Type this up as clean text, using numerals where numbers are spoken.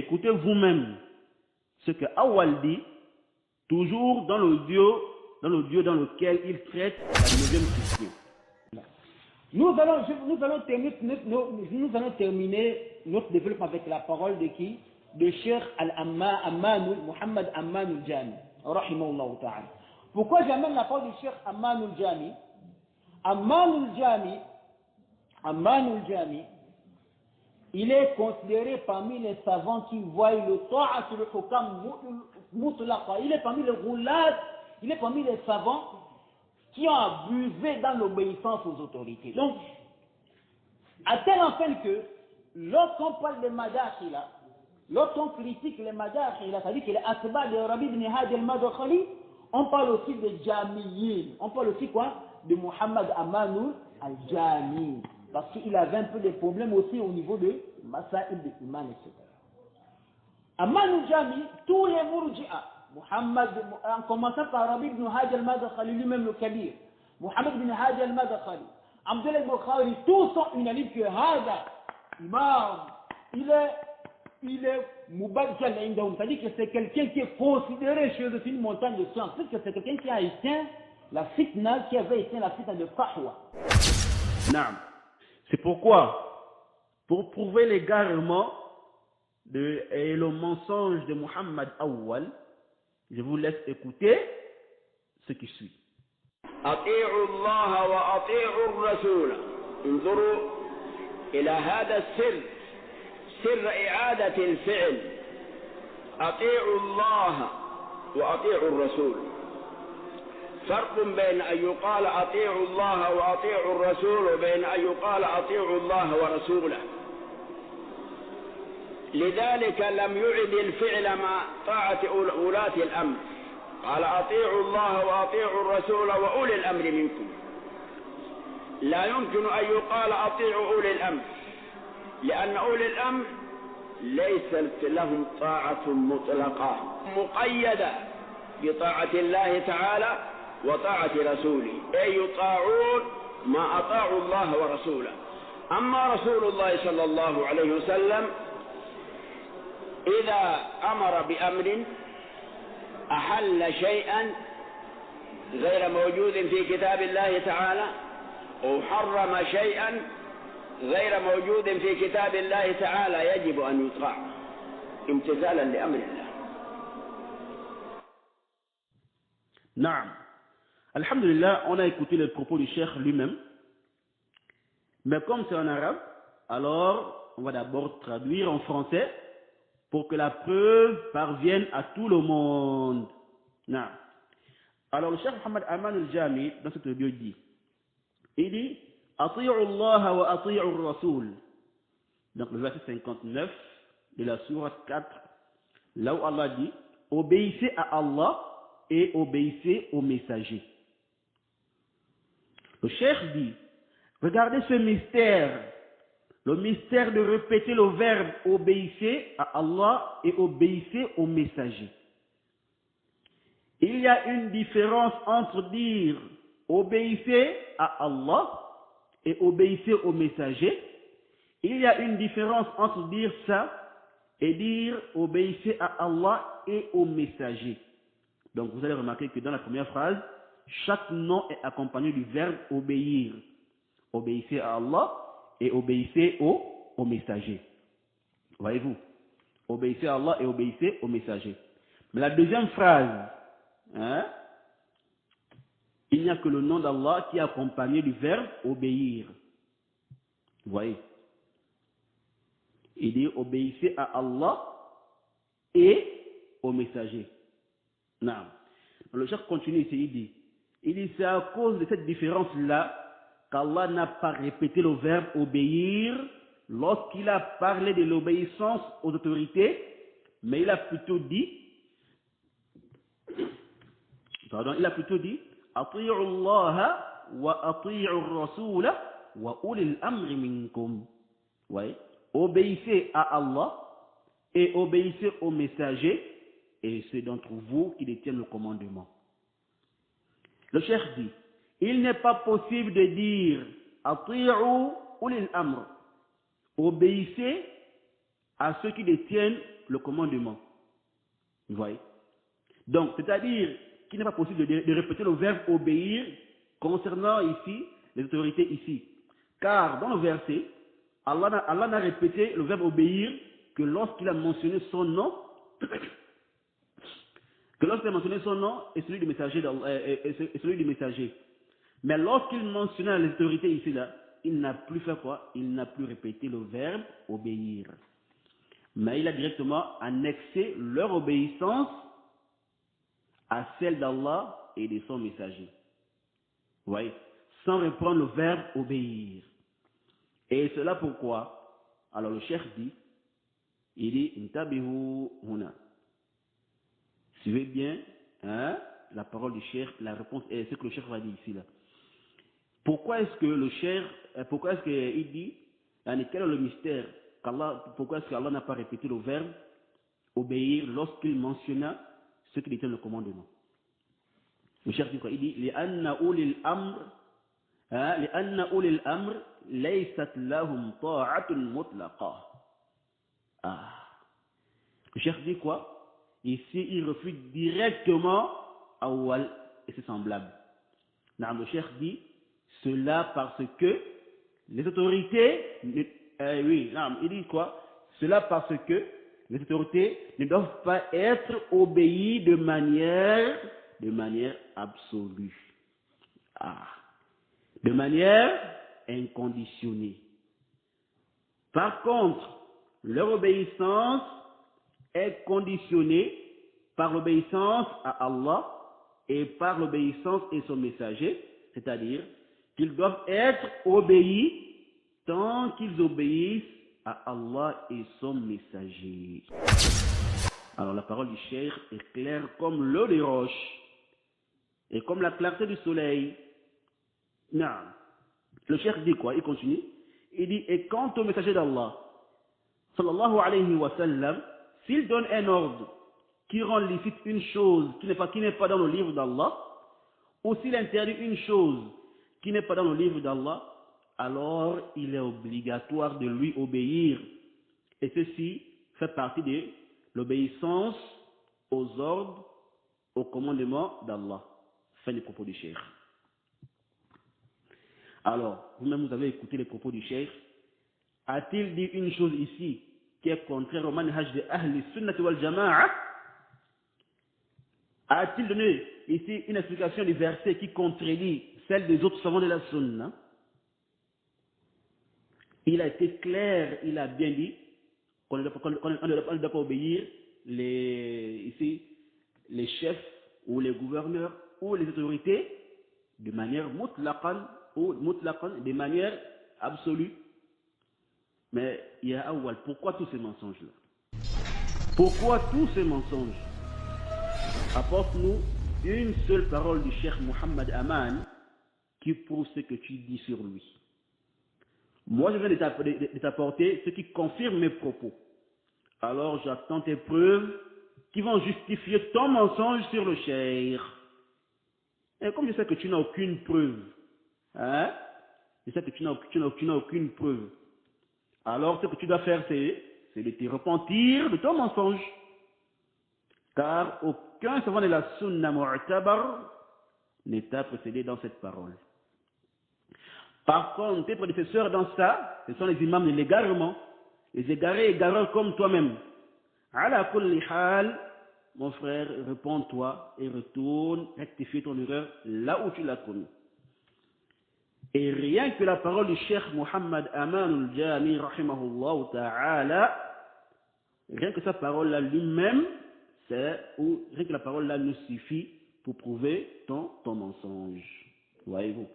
écoutez vous-même ce que Awal dit, toujours dans l'audio dans lequel il traite la 9e question. Nous allons terminer notre développement avec la parole de qui? De Cheikh Muhammad Amman al-Jami, rahimahullah ta'ala. Pourquoi j'amène la parole de Cheikh Amman al-Jami? Amman al-Jami, il est considéré parmi les savants qui voient le ta'atul hukam mutlaqa. Il est parmi les roulades, il est parmi les savants qui ont abusé dans l'obéissance aux autorités. Donc, à tel enfin que, lorsqu'on parle de Madakhila, lorsqu'on critique les Madakhila, c'est-à-dire que les Asba de Rabi ibn Hadi al-Madakhali, on parle aussi de Jamiyin. On parle aussi quoi? De Muhammad Amanu al-Jami. Parce qu'il avait un peu de problèmes aussi au niveau de Masaïl de Iman, etc. Amanu al-Jami, tous les Murji'a, Muhammad, en commençant par Rabi ibn Hadi al-Madakhali, lui-même le Kabir, Muhammad ibn Hadi al-Madakhali, Abdullah al-Bukhari, tous sont unanimes que Hada, Imam, il est Mubadjal Indaoum, c'est-à-dire que c'est quelqu'un qui est considéré chez eux une montagne de science, parce que c'est quelqu'un qui a éteint la fitna, qui avait éteint la fitna de Fahwa. Naam. C'est pourquoi, pour prouver l'égarement et le mensonge de Muhammad Awwal, je vous laisse écouter ce qui suit. أطيعوا الله وأطيعوا الرسول. انظروا إلى هذا السر، سر إعادة الفعل. أطيعوا الله وأطيعوا الرسول. فرق بين أن يقال أطيعوا الله وأطيعوا الرسول وبين أن يقال أطيعوا الله ورسوله. لذلك لم يعد الفعل مع طاعة ولاة الأمر. قال أطيعوا الله وأطيعوا الرسول وأولي الأمر منكم. لا يمكن أن يقال أطيعوا أولي الأمر، لأن أولي الأمر ليست لهم طاعة مطلقة مقيدة بطاعة الله تعالى وطاعة رسوله، أي يطاعون ما أطاعوا الله ورسوله. أما رسول الله صلى الله عليه وسلم إذا أمر بأمر أحل شيئا غير موجود في كتاب الله تعالى أو حرم شيئا غير موجود في كتاب الله تعالى يجب أن يطاع امتثالا لأمر الله. Naam. Alhamdulillah, on a écouté les propos du cheikh lui-même. Mais comme c'est en arabe, alors on va d'abord traduire en français pour que la preuve parvienne à tout le monde. Naam. Alors le cheikh Muhammad Amman al-Jami, dans cette vidéo, il dit Ati'u Allah wa ati'u Rasul. Donc le verset 59 de la sourate 4, là où Allah dit obéissez à Allah et obéissez aux messagers. Le cheikh dit, regardez ce mystère, le mystère de répéter le verbe obéissez à Allah et obéissez aux messagers. Il y a une différence entre dire obéissez à Allah et obéissez aux messagers. Il y a une différence entre dire ça et dire obéissez à Allah et aux messagers. Donc vous allez remarquer que dans la première phrase, chaque nom est accompagné du verbe obéir. Obéissez à Allah et obéissez aux messagers. Voyez-vous? Obéissez à Allah et obéissez aux messagers. Mais la deuxième phrase, il n'y a que le nom d'Allah qui est accompagné du verbe obéir. Vous voyez? Il dit obéissez à Allah et aux messagers. Non. Le cheikh continue ici, il dit c'est à cause de cette différence-là qu'Allah n'a pas répété le verbe obéir lorsqu'il a parlé de l'obéissance aux autorités, mais il a plutôt dit Ati'u Allah wa ati'u Rasula wa ulil amri minkum. Ouais. Obéissez à Allah et obéissez aux messagers et ceux d'entre vous qui détiennent le commandement. Le cheikh dit, il n'est pas possible de dire Ati'u ulil amr, obéissez à ceux qui détiennent le commandement. Vous voyez? Donc, c'est-à-dire qu'il n'est pas possible de répéter le verbe obéir concernant ici les autorités ici. Car dans le verset, Allah n'a répété le verbe obéir que lorsqu'il a mentionné son nom, et celui du messager, Mais lorsqu'il mentionna les autorités ici là, il n'a plus fait quoi? Il n'a plus répété le verbe obéir. Mais il a directement annexé leur obéissance à celle d'Allah et de son messager. Vous voyez? Sans reprendre le verbe obéir. Et cela pourquoi? Alors le cheikh dit, il dit, intabihu huna. Suivez bien la parole du cheikh, la réponse est ce que le cheikh va dire ici là. Pourquoi est-ce que le cheikh, pourquoi est-ce qu'il dit, quel est le mystère pourquoi est-ce qu'Allah n'a pas répété le verbe obéir lorsqu'il mentionna ce qui était le commandement? Le cheikh dit quoi? Il dit, لأن أولي الأمر ليست لهم طاعة مطلقة. Le cheikh dit quoi? Ici, il refute directement Awal et ses semblables. Le cheikh dit cela parce que les autorités, il dit quoi? Cela parce que les autorités ne doivent pas être obéies de manière absolue. De manière inconditionnée. Par contre, leur obéissance est conditionnée par l'obéissance à Allah et par l'obéissance et son messager, c'est-à-dire qu'ils doivent être obéis tant qu'ils obéissent à Allah et son messager. Alors la parole du cheikh est claire comme l'eau des roches et comme la clarté du soleil. Non. Le cheikh dit quoi? Il continue. Il dit, et quant au messager d'Allah, sallallahu alayhi wa sallam, s'il donne un ordre qui rend licite une chose qui n'est pas dans le livre d'Allah, ou s'il interdit une chose qui n'est pas dans le livre d'Allah, alors il est obligatoire de lui obéir. Et ceci fait partie de l'obéissance aux ordres, au commandement d'Allah. Fin du propos du cheikh. Alors, vous-même vous avez écouté les propos du cheikh. A-t-il dit une chose ici qui est contraire au manhaj de Ahli Sunnati wal Jama'a? A-t-il donné ici une explication du verset qui contredit celle des autres savants de la Sunna? Il a été clair, il a bien dit qu'on ne doit pas obéir les chefs ou les gouverneurs ou les autorités de manière mutlaqan ou de manière absolue. Mais il y a Awal, pourquoi tous ces mensonges-là? Pourquoi tous ces mensonges? Apporte-nous une seule parole du cheikh Mohammed Aman qui prouve ce que tu dis sur lui. Moi, je viens de t'apporter ce qui confirme mes propos. Alors, j'attends tes preuves qui vont justifier ton mensonge sur le cheikh. Et comme je sais que tu n'as aucune preuve, je sais que tu n'as aucune preuve, alors ce que tu dois faire, c'est de te repentir de ton mensonge. Car aucun savant de la Sunna Mu'tabar n'est précédé dans cette parole. Par contre, tes prédécesseurs dans ça, ce sont les imams de l'égarement, les égarés égareurs comme toi-même. Ala kulli hal, mon frère, réponds-toi et retourne rectifier ton erreur là où tu l'as connue. Et rien que la parole du cheikh Mohammed Aman al-Jami, rahimahullah ta'ala, rien que sa parole là lui-même, rien que la parole là nous suffit pour prouver ton mensonge. Voyez-vous.